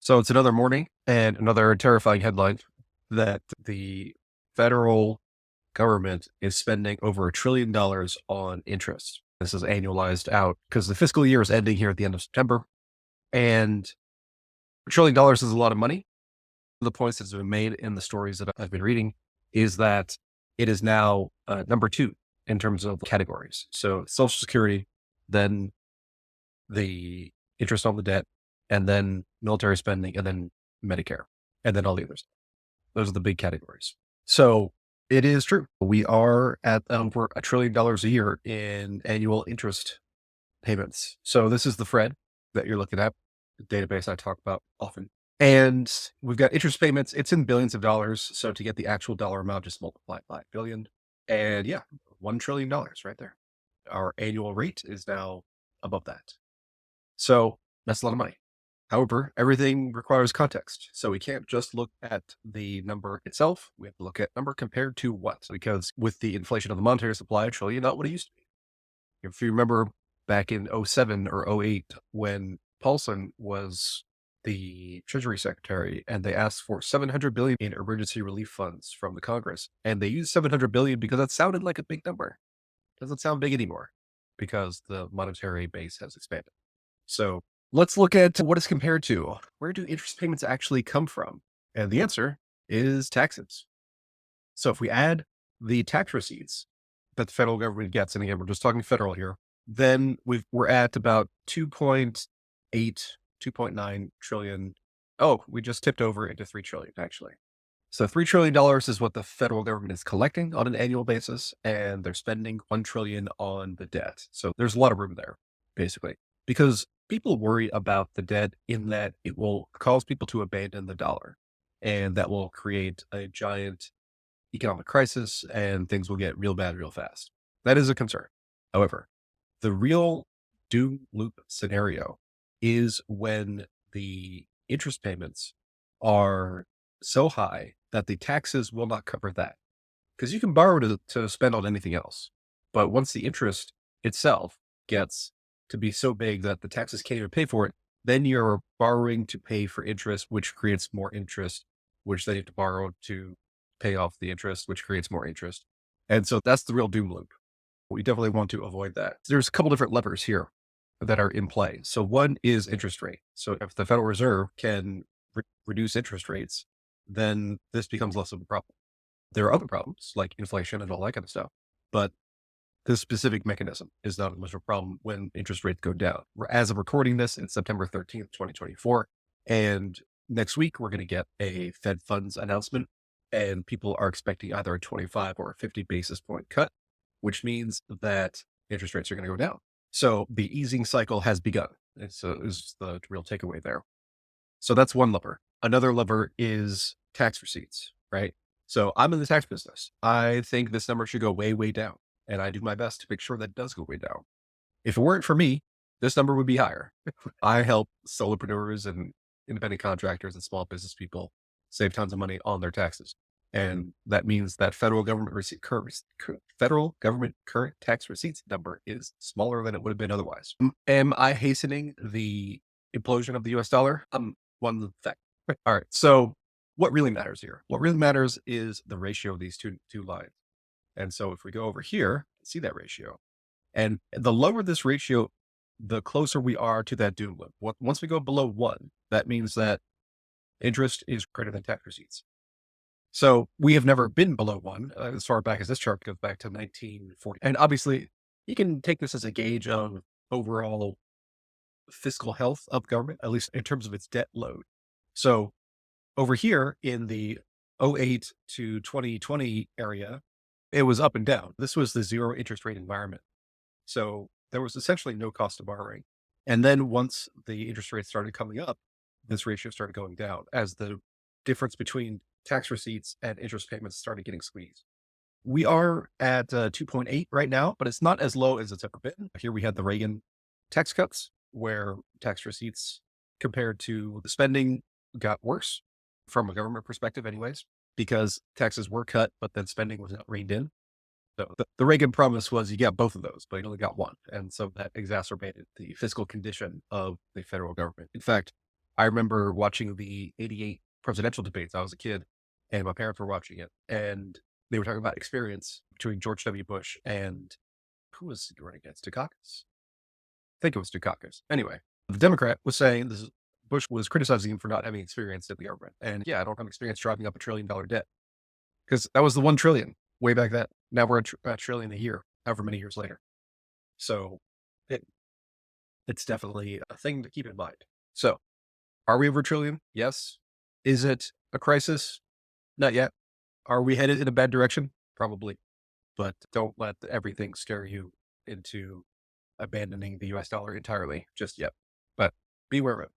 So it's another morning and another terrifying headline that the federal government is spending over $1 trillion on interest. This is annualized out because the fiscal year is ending here at the end of September. And $1 trillion is a lot of money. The points that have been made in the stories that I've been reading is that it is now number two in terms of categories. So Social Security, then the interest on the debt, and then military spending, and then Medicare, and then all the others. Those are the big categories. So it is true. We are at over $1 trillion a year in annual interest payments. So this is the FRED that you're looking at, the database I talk about often. And we've got interest payments. It's in billions of dollars. So to get the actual dollar amount, just multiply it by billion. And yeah, $1 trillion right there. Our annual rate is now above that. So that's a lot of money. However, everything requires context. So we can't just look at the number itself. We have to look at number compared to what? Because with the inflation of the monetary supply, $1 trillion, not what it used to be. If you remember back in 07 or 08, when Paulson was the Treasury Secretary and they asked for $700 billion in emergency relief funds from the Congress, and they used $700 billion because that sounded like a big number. It doesn't sound big anymore because the monetary base has expanded. So let's look at what it's compared to. Where do interest payments actually come from? And the answer is taxes. So if we add the tax receipts that the federal government gets, and again, we're just talking federal here, then we're at about 2.8, 2.9 trillion. Oh, we just tipped over into 3 trillion actually. So $3 trillion is what the federal government is collecting on an annual basis, and they're spending 1 trillion on the debt. So there's a lot of room there, basically, because people worry about the debt in that it will cause people to abandon the dollar, and that will create a giant economic crisis and things will get real bad real fast. That is a concern. However, the real doom loop scenario is when the interest payments are so high that the taxes will not cover that. Because you can borrow to spend on anything else. But once the interest itself gets to be so big that the taxes can't even pay for it, then you're borrowing to pay for interest, which creates more interest, which then you have to borrow to pay off the interest, which creates more interest. And so that's the real doom loop. We definitely want to avoid that. There's a couple different levers here that are in play. So one is interest rate. So if the Federal Reserve can reduce interest rates, then this becomes less of a problem. There are other problems like inflation and all that kind of stuff, but this specific mechanism is not much of a problem when interest rates go down. As of recording this, it's September 13th, 2024. And next week, we're going to get a Fed funds announcement, and people are expecting either a 25 or a 50 basis point cut, which means that interest rates are going to go down. So the easing cycle has begun. Is the real takeaway there. So that's one lever. Another lever is tax receipts, right? So I'm in the tax business. I think this number should go way, way down. And I do my best to make sure that it does go way down. If it weren't for me, this number would be higher. I help solopreneurs and independent contractors and small business people save tons of money on their taxes. And that means that federal government current tax receipts number is smaller than it would have been otherwise. Am I hastening the implosion of the US dollar? One fact. All right. So what really matters here? What really matters is the ratio of these two lines. And so if we go over here, see that ratio, and the lower this ratio, the closer we are to that doom loop. Once we go below 1, that means that interest is greater than tax receipts. So we have never been below 1 as far back as this chart goes back to 1940. And obviously you can take this as a gauge of overall fiscal health of government, at least in terms of its debt load. So over here in the 08 to 2020 area, it was up and down. This was the zero interest rate environment. So there was essentially no cost of borrowing. And then once the interest rates started coming up, this ratio started going down as the difference between tax receipts and interest payments started getting squeezed. We are at 2.8 right now, but it's not as low as it's ever been. Here we had the Reagan tax cuts where tax receipts compared to the spending got worse from a government perspective anyways, because taxes were cut, but then spending was not reined in. So the Reagan promise was you got both of those, but you only got one. And so that exacerbated the fiscal condition of the federal government. In fact, I remember watching the 88 presidential debates. I was a kid and my parents were watching it, and they were talking about experience between George W. Bush and who was he running against? Dukakis? I think it was Dukakis. Anyway, the Democrat was saying this is, Bush was criticizing him for not having experience in the government. And yeah, I don't have experience driving up $1 trillion debt because that was the 1 trillion way back then. Now we're at a trillion a year, however many years later. So it, it's definitely a thing to keep in mind. So are we over a trillion? Yes. Is it a crisis? Not yet. Are we headed in a bad direction? Probably. But don't let everything scare you into abandoning the US dollar entirely just yet. But be aware of it.